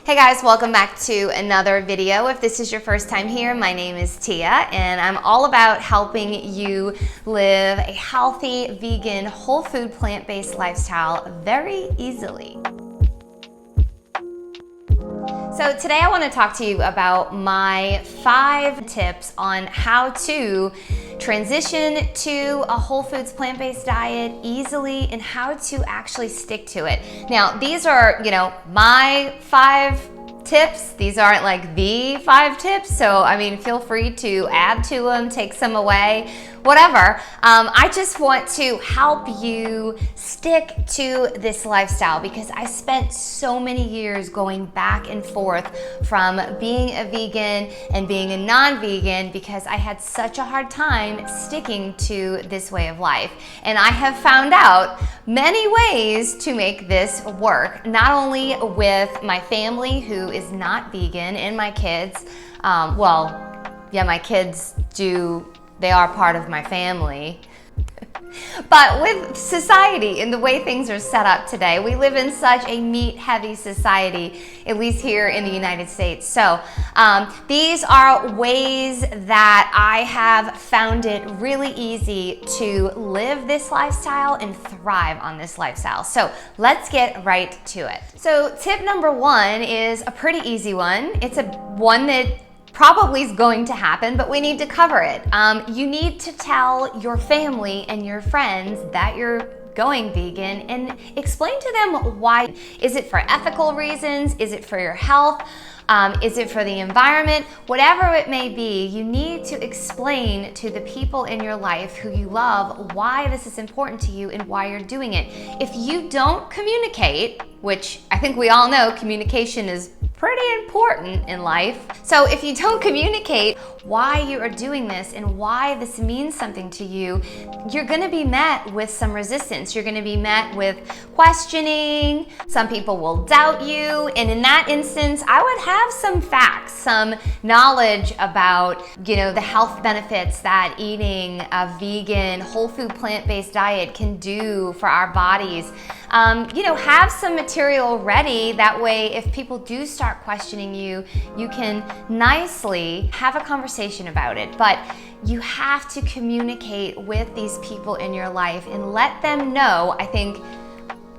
Hey guys, welcome back to another video. If this is your first time here, my name is Tia and I'm all about helping you live a healthy, vegan, whole food, plant-based lifestyle very easily. So today I want to talk to you about my 5 tips on how to transition to a whole foods plant-based diet easily and how to actually stick to it. Now, these are, my 5 tips. These aren't like the 5 tips, so I mean, feel free to add to them, take some away, whatever. I just want to help you stick to this lifestyle because I spent so many years going back and forth from being a vegan and being a non-vegan because I had such a hard time sticking to this way of life. And I have found out many ways to make this work, not only with my family who is not vegan and my kids. My kids they are part of my family. But with society and the way things are set up today, we live in such a meat-heavy society, at least here in the United States. So these are ways that I have found it really easy to live this lifestyle and thrive on this lifestyle. So let's get right to it. So tip number 1 is a pretty easy one. It's one that probably is going to happen, but we need to cover it. You need to tell your family and your friends that you're going vegan and explain to them why. Is it for ethical reasons? Is it for your health? Is it for the environment? Whatever it may be, you need to explain to the people in your life who you love why this is important to you and why you're doing it. If you don't communicate, which I think we all know communication is pretty important in life. So if you don't communicate why you are doing this and why this means something to you, you're gonna be met with some resistance. You're gonna be met with questioning. Some people will doubt you. And in that instance, I would have some facts, some knowledge about, the health benefits that eating a vegan, whole food, plant-based diet can do for our bodies. Have some material ready. That way, if people do start questioning you, you can nicely have a conversation about it. But you have to communicate with these people in your life and let them know. I think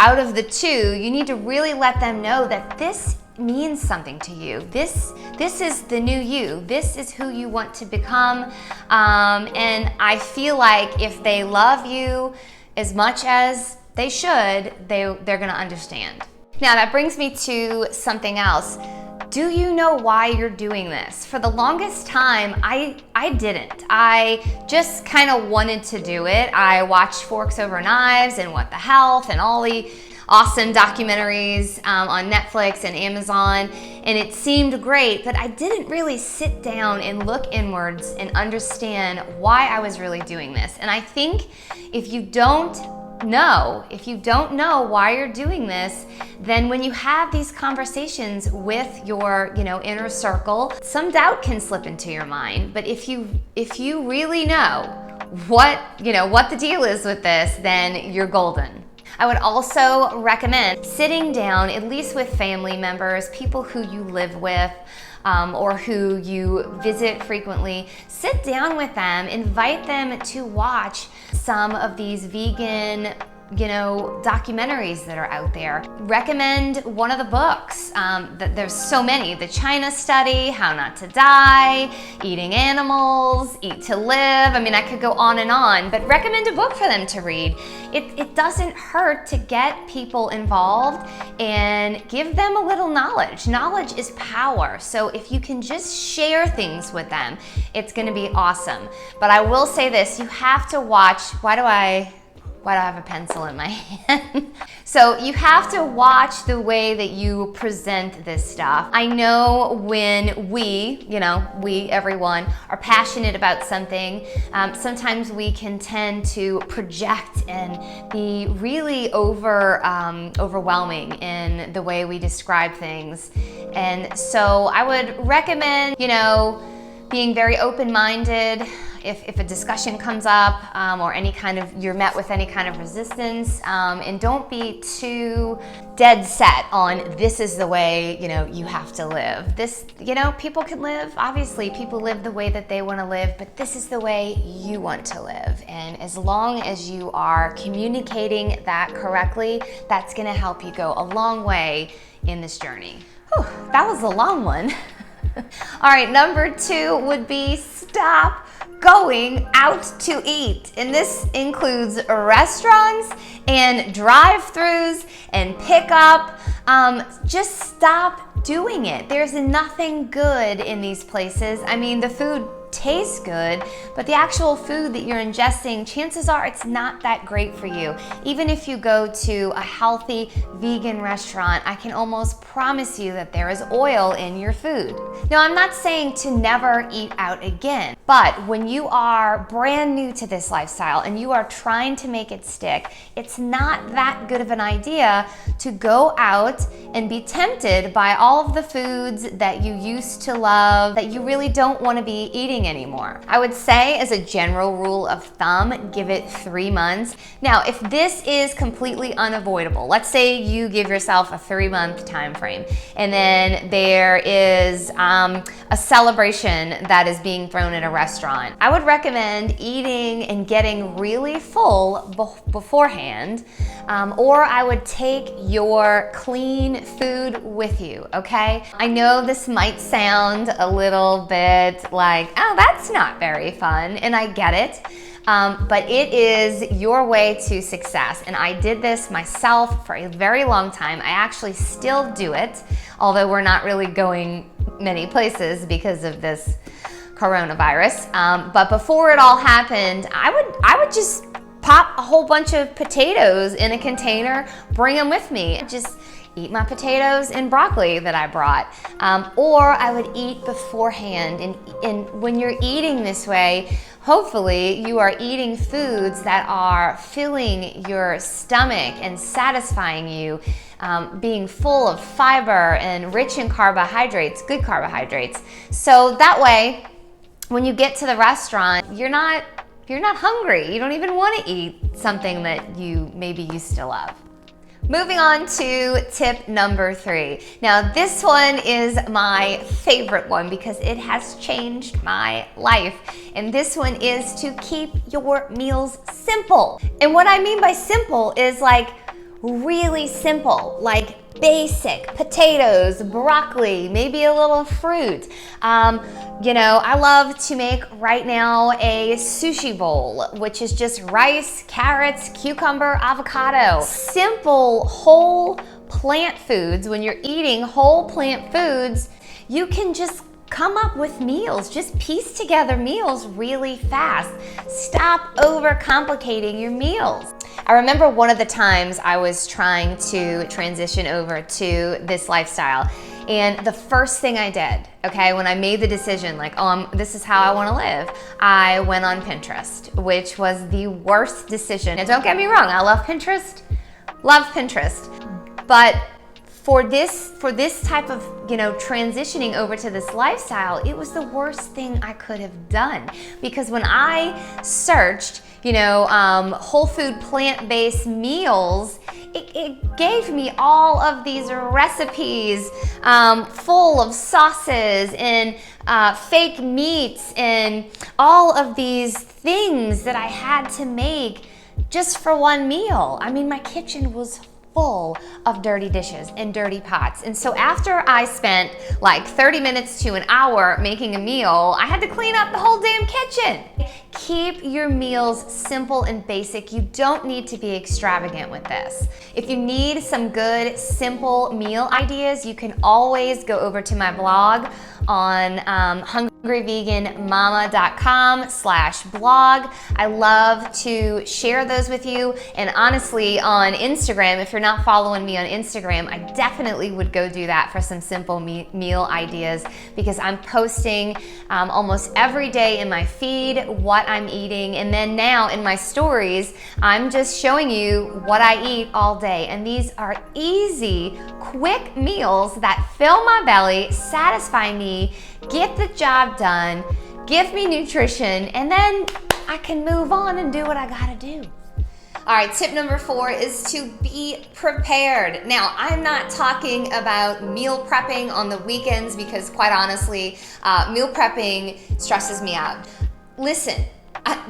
out of the 2, you need to really let them know that this means something to you. This is the new you. This is who you want to become. And I feel like if they love you as much as they should, they're gonna understand. Now that brings me to something else. Do you know why you're doing this? For the longest time, I didn't. I just kind of wanted to do it. I watched Forks Over Knives and What the Health and all the awesome documentaries on Netflix and Amazon, and it seemed great, but I didn't really sit down and look inwards and understand why I was really doing this. And I think if you don't know why you're doing this, then when you have these conversations with your, inner circle, some doubt can slip into your mind. But if you really know what the deal is with this, then you're golden. I would also recommend sitting down, at least with family members, people who you live with, or who you visit frequently. Sit down with them, invite them to watch some of these vegan documentaries that are out there. Recommend one of the books. There's so many. The China Study, How Not to Die, Eating Animals, Eat to Live. I mean, I could go on and on, but recommend a book for them to read. It doesn't hurt to get people involved and give them a little knowledge. Knowledge is power. So if you can just share things with them, it's gonna be awesome. But I will say this, you have to watch, why do I have a pencil in my hand? So you have to watch the way that you present this stuff. I know when we, everyone, are passionate about something, sometimes we can tend to project and be really overwhelming in the way we describe things. And so I would recommend, being very open-minded, if a discussion comes up or you're met with any kind of resistance, and don't be too dead set on this is the way, you have to live. People can live, obviously people live the way that they want to live, but this is the way you want to live. And as long as you are communicating that correctly, that's going to help you go a long way in this journey. Whew, that was a long one. All right, number 2 would be stop going out to eat. And this includes restaurants and drive-thrus and pickup. Just stop doing it. There's nothing good in these places. I mean, the food tastes good, but the actual food that you're ingesting, chances are it's not that great for you. Even if you go to a healthy vegan restaurant, I can almost promise you that there is oil in your food. Now, I'm not saying to never eat out again, but when you are brand new to this lifestyle and you are trying to make it stick, it's not that good of an idea to go out and be tempted by all of the foods that you used to love that you really don't want to be eating anymore. I would say, as a general rule of thumb, give it 3 months. Now, if this is completely unavoidable, let's say you give yourself a 3-month time frame, and then there is a celebration that is being thrown at a restaurant, I would recommend eating and getting really full beforehand, or I would take your clean food with you, okay? I know this might sound a little bit like, oh, that's not very fun, and I get it. But it is your way to success. And I did this myself for a very long time. I actually still do it, although we're not really going many places because of this coronavirus. But before it all happened, I would just pop a whole bunch of potatoes in a container, bring them with me. Just eat my potatoes and broccoli that I brought. Or I would eat beforehand. And when you're eating this way, hopefully you are eating foods that are filling your stomach and satisfying you, being full of fiber and rich in carbohydrates, good carbohydrates. So that way, when you get to the restaurant, you're not hungry. You don't even want to eat something that you maybe used to love. Moving on to tip number 3. Now, this one is my favorite one because it has changed my life. And this one is to keep your meals simple. And what I mean by simple is like really simple, like basic potatoes, broccoli, maybe a little fruit. I love to make right now a sushi bowl, which is just rice, carrots, cucumber, avocado. Simple, whole plant foods. When you're eating whole plant foods, you can just come up with meals, just piece together meals really fast. Stop overcomplicating your meals. I remember one of the times I was trying to transition over to this lifestyle, and the first thing I did, okay, when I made the decision, like, this is how I want to live, I went on Pinterest, which was the worst decision. And don't get me wrong, I love Pinterest, but for this type of, transitioning over to this lifestyle, it was the worst thing I could have done. Because when I searched, whole food plant-based meals, it gave me all of these recipes full of sauces and fake meats and all of these things that I had to make just for one meal. I mean, my kitchen was full of dirty dishes and dirty pots. And so after I spent like 30 minutes to an hour making a meal, I had to clean up the whole damn kitchen. Keep your meals simple and basic. You don't need to be extravagant with this. If you need some good, simple meal ideas, you can always go over to my blog on hungryveganmama.com/blog. I love to share those with you. And honestly, on Instagram, if you're not following me on Instagram, I definitely would go do that for some simple meal ideas, because I'm posting almost every day in my feed what I'm eating. And then now in my stories, I'm just showing you what I eat all day. And these are easy, quick meals that fill my belly, satisfy me, get the job done, give me nutrition, and then I can move on and do what I gotta do. All right, tip number 4 is to be prepared. Now, I'm not talking about meal prepping on the weekends because quite honestly, meal prepping stresses me out. Listen,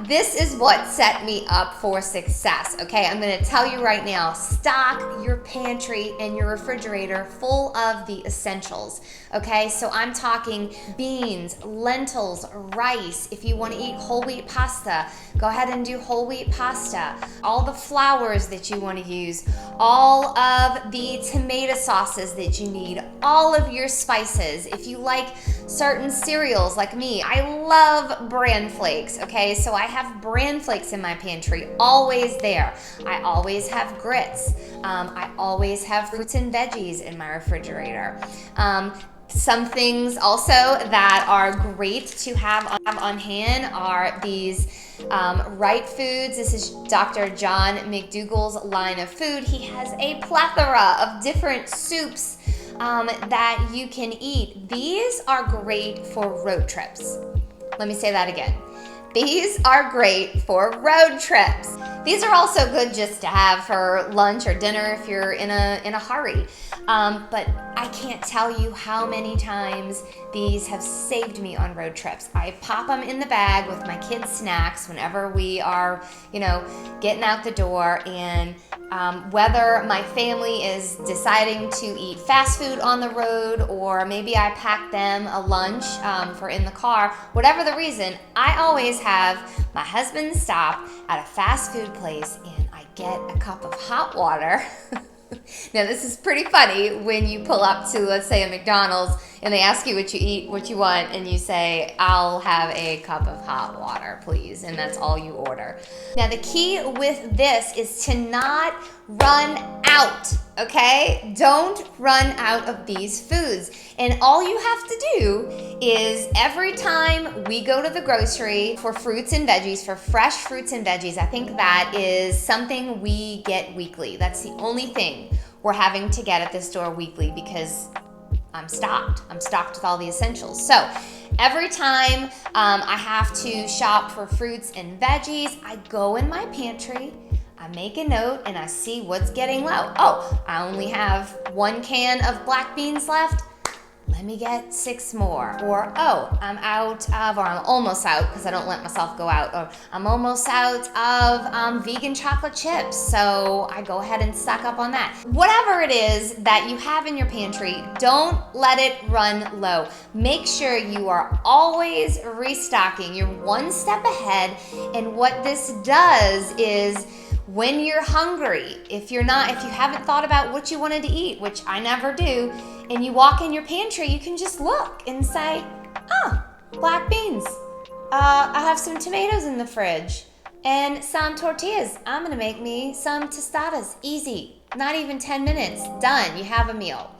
this is what set me up for success, okay? I'm gonna tell you right now, stock your pantry and your refrigerator full of the essentials, okay? So I'm talking beans, lentils, rice. If you wanna eat whole wheat pasta, go ahead and do whole wheat pasta. All the flours that you wanna use, all of the tomato sauces that you need, all of your spices. If you like certain cereals like me, I love bran flakes, okay? So I have bran flakes in my pantry, always there. I always have grits. I always have fruits and veggies in my refrigerator. Some things also that are great to have on hand are these Right Foods. This is Dr. John McDougall's line of food. He has a plethora of different soups that you can eat. These are great for road trips. Let me say that again. These are great for road trips. These are also good just to have for lunch or dinner if you're in a hurry. But I can't tell you how many times these have saved me on road trips. I pop them in the bag with my kids' snacks whenever we are, getting out the door. And whether my family is deciding to eat fast food on the road or maybe I pack them a lunch for in the car, whatever the reason, I always have my husband stop at a fast food place and I get a cup of hot water. Now this is pretty funny when you pull up to, let's say, a McDonald's and they ask you what you eat, what you want, and you say, I'll have a cup of hot water, please, and that's all you order. Now the key with this is to not run out, okay? Don't run out of these foods. And all you have to do is every time we go to the grocery for fruits and veggies, for fresh fruits and veggies, I think that is something we get weekly. That's the only thing we're having to get at the store weekly because I'm stocked. I'm stocked with all the essentials. So every time I have to shop for fruits and veggies, I go in my pantry, I make a note, and I see what's getting low. Oh, I only have 1 can of black beans left. Let me get 6 more. Or, oh, I'm out of, or I'm almost out, because I don't let myself go out, or I'm almost out of vegan chocolate chips, so I go ahead and stock up on that. Whatever it is that you have in your pantry, don't let it run low. Make sure you are always restocking. You're 1 step ahead, and what this does is when you're hungry, if you haven't thought about what you wanted to eat, which I never do, and you walk in your pantry, you can just look and say, oh, black beans. I have some tomatoes in the fridge and some tortillas. I'm gonna make me some tostadas. Easy, not even 10 minutes, done, you have a meal.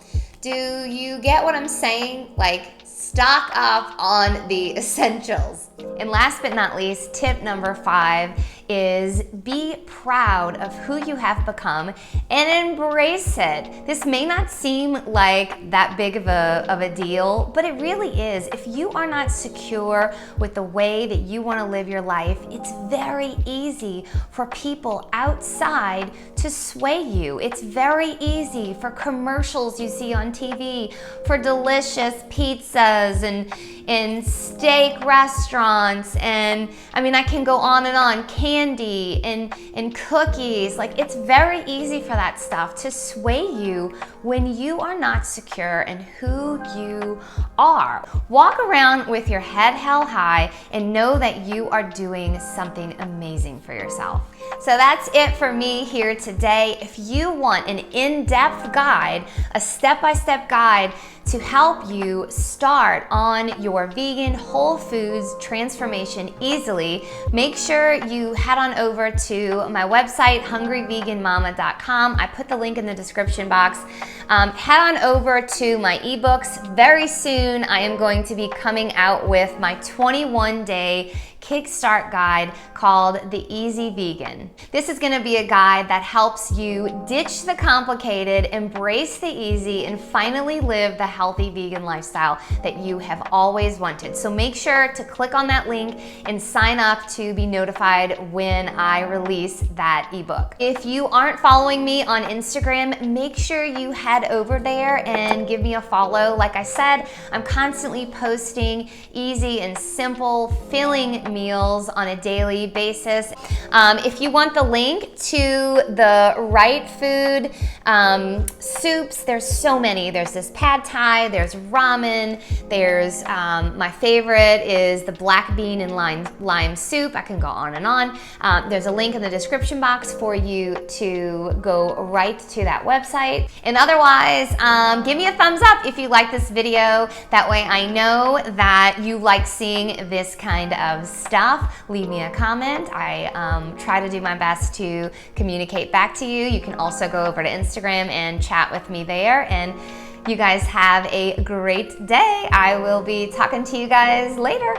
Do you get what I'm saying? Like, stock up on the essentials. And last but not least, tip number 5 is be proud of who you have become and embrace it. This may not seem like that big of a deal, but it really is. If you are not secure with the way that you want to live your life, it's very easy for people outside to sway you. It's very easy for commercials you see on TV for delicious pizzas and steak restaurants, and I can go on and on, candy and cookies. Like, it's very easy for that stuff to sway you when you are not secure in who you are. Walk around with your head held high and know that you are doing something amazing for yourself. So that's it for me here today. If you want an in-depth guide, a step-by-step guide to help you start on your vegan whole foods transformation easily, make sure you head on over to my website, hungryveganmama.com. I put the link in the description box. Head on over to my ebooks. Very soon I am going to be coming out with my 21-day kickstart guide called the Easy Vegan. This is gonna be a guide that helps you ditch the complicated, embrace the easy, and finally live the healthy vegan lifestyle that you have always wanted. So make sure to click on that link and sign up to be notified when I release that ebook. If you aren't following me on Instagram, make sure you head over there and give me a follow. Like I said, I'm constantly posting easy and simple, filling meals on a daily basis. If you want the link to the right food soups, there's so many. There's this pad thai, there's ramen, there's my favorite is the black bean and lime soup. I can go on and on. There's a link in the description box for you to go right to that website. And otherwise, give me a thumbs up if you like this video. That way I know that you like seeing this kind of stuff. Leave me a comment. I try to do my best to communicate back to you. You can also go over to Instagram and chat with me there. And you guys have a great day. I will be talking to you guys later.